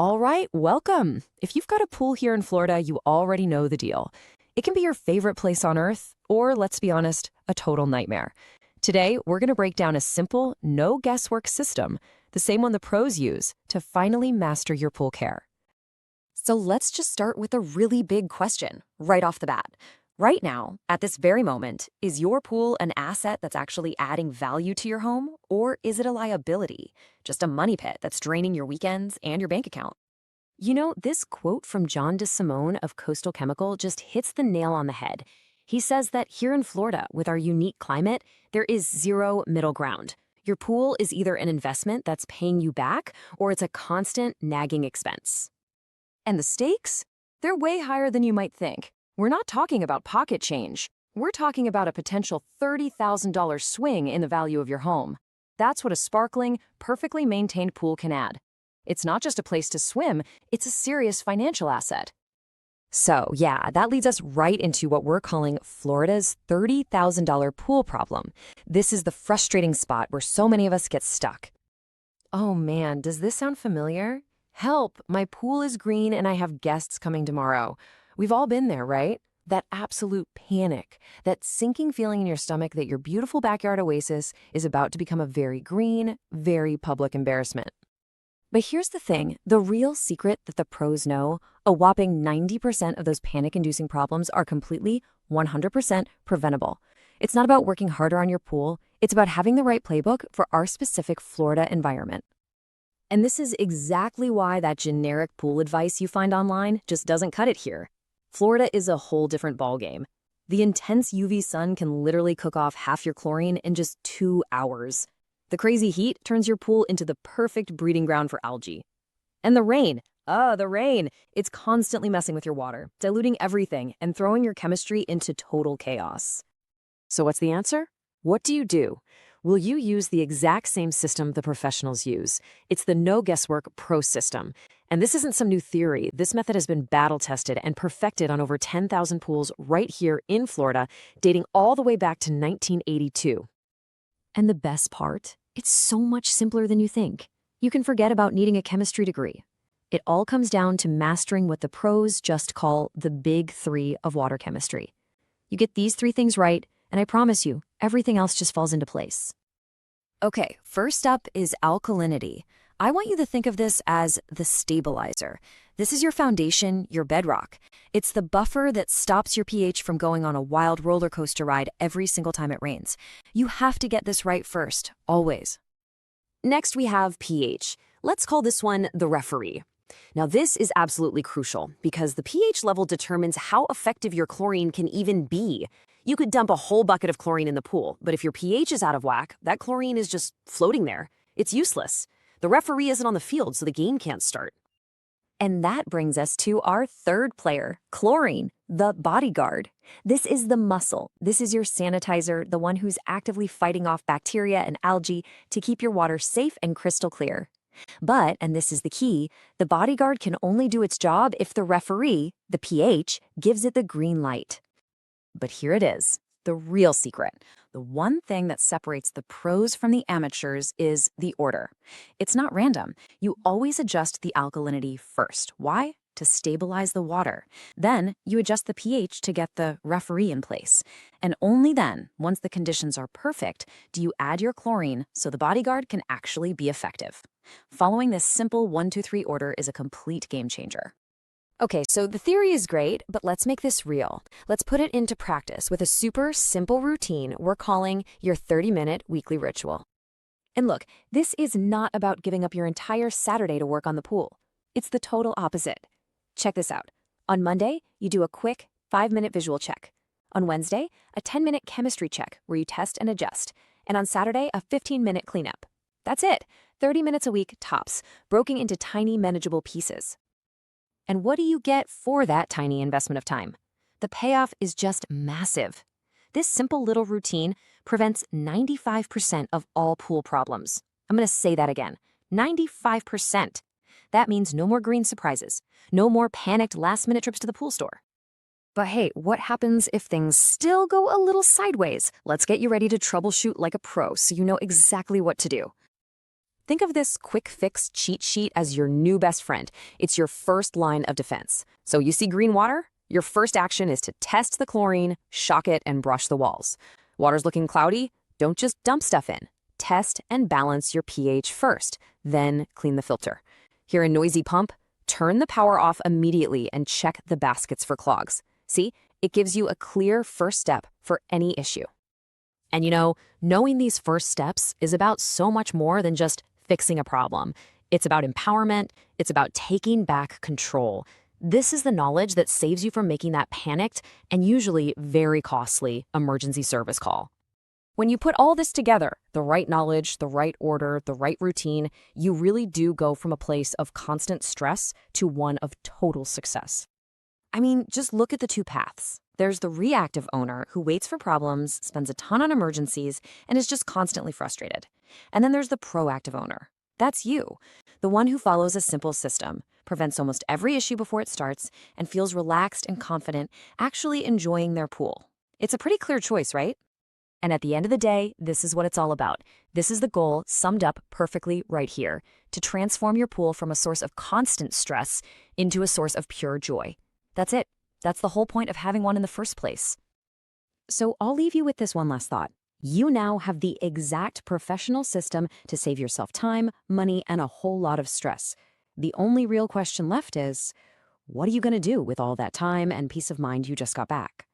All right, welcome. If you've got a pool here in Florida, you already know the deal. It can be your favorite place on earth, or let's be honest, a total nightmare. Today, we're going to break down a simple, no guesswork system, the same one the pros use, to finally master your pool care. So let's just start with a really big question right off the bat. Right now, at this very moment, is your pool an asset that's actually adding value to your home, or is it a liability, just a money pit that's draining your weekends and your bank account? You know, this quote from John DeSimone of Coastal Chemical just hits the nail on the head. He says that here in Florida, with our unique climate, there is zero middle ground. Your pool is either an investment that's paying you back, or it's a constant nagging expense. And the stakes? They're way higher than you might think. We're not talking about pocket change. We're talking about a potential $30,000 swing in the value of your home. That's what a sparkling, perfectly maintained pool can add. It's not just a place to swim, it's a serious financial asset. So yeah, that leads us right into what we're calling Florida's $30,000 pool problem. This is the frustrating spot where so many of us get stuck. Oh man, does this sound familiar? Help, my pool is green and I have guests coming tomorrow. We've all been there, right? That absolute panic, that sinking feeling in your stomach that your beautiful backyard oasis is about to become a very green, very public embarrassment. But here's the thing, the real secret that the pros know, a whopping 90% of those panic-inducing problems are completely, 100% preventable. It's not about working harder on your pool, it's about having the right playbook for our specific Florida environment. And this is exactly why that generic pool advice you find online just doesn't cut it here. Florida is a whole different ballgame. The intense UV sun can literally cook off half your chlorine in just 2 hours. The crazy heat turns your pool into the perfect breeding ground for algae. And the rain, it's constantly messing with your water, diluting everything and throwing your chemistry into total chaos. So what's the answer? What do you do? Will you use the exact same system the professionals use? It's the No Guesswork Pro system. And this isn't some new theory. This method has been battle-tested and perfected on over 10,000 pools right here in Florida, dating all the way back to 1982. And the best part? It's so much simpler than you think. You can forget about needing a chemistry degree. It all comes down to mastering what the pros just call the big three of water chemistry. You get these 3 things right, and I promise you, everything else just falls into place. Okay, first up is alkalinity. I want you to think of this as the stabilizer. This is your foundation, your bedrock. It's the buffer that stops your pH from going on a wild roller coaster ride every single time it rains. You have to get this right first, always. Next, we have pH. Let's call this one the referee. Now, this is absolutely crucial because the pH level determines how effective your chlorine can even be. You could dump a whole bucket of chlorine in the pool, but if your pH is out of whack, that chlorine is just floating there. It's useless. The referee isn't on the field, so the game can't start. And that brings us to our third player, chlorine, the bodyguard. This is the muscle. This is your sanitizer, the one who's actively fighting off bacteria and algae to keep your water safe and crystal clear. But, and this is the key, the bodyguard can only do its job if the referee, the pH, gives it the green light. But here it is, the real secret. The one thing that separates the pros from the amateurs is the order. It's not random. You always adjust the alkalinity first. Why? To stabilize the water. Then you adjust the pH to get the referee in place. And only then, once the conditions are perfect, do you add your chlorine so the bodyguard can actually be effective. Following this simple 1-2-3 order is a complete game changer. Okay, so the theory is great, but let's make this real. Let's put it into practice with a super simple routine we're calling your 30-minute weekly ritual. And look, this is not about giving up your entire Saturday to work on the pool. It's the total opposite. Check this out. On Monday, you do a quick 5-minute visual check. On Wednesday, a 10-minute chemistry check where you test and adjust. And on Saturday, a 15-minute cleanup. That's it. 30 minutes a week tops, broken into tiny, manageable pieces. And what do you get for that tiny investment of time? The payoff is just massive. This simple little routine prevents 95% of all pool problems. I'm going to say that again, 95%. That means no more green surprises, no more panicked last-minute trips to the pool store. But hey, what happens if things still go a little sideways? Let's get you ready to troubleshoot like a pro so you know exactly what to do. Think of this quick fix cheat sheet as your new best friend. It's your first line of defense. So you see green water? Your first action is to test the chlorine, shock it, and brush the walls. Water's looking cloudy? Don't just dump stuff in. Test and balance your pH first, then clean the filter. Hear a noisy pump? Turn the power off immediately and check the baskets for clogs. See, it gives you a clear first step for any issue. And knowing these first steps is about so much more than just fixing a problem. It's about empowerment. It's about taking back control. This is the knowledge that saves you from making that panicked and usually very costly emergency service call. When you put all this together, the right knowledge, the right order, the right routine, you really do go from a place of constant stress to one of total success. I mean, just look at the two paths. There's the reactive owner who waits for problems, spends a ton on emergencies, and is just constantly frustrated. And then there's the proactive owner. That's you, the one who follows a simple system, prevents almost every issue before it starts, and feels relaxed and confident, actually enjoying their pool. It's a pretty clear choice, right? And at the end of the day, this is what it's all about. This is the goal summed up perfectly right here, to transform your pool from a source of constant stress into a source of pure joy. That's it. That's the whole point of having one in the first place. So I'll leave you with this one last thought. You now have the exact professional system to save yourself time, money, and a whole lot of stress. The only real question left is, what are you going to do with all that time and peace of mind you just got back?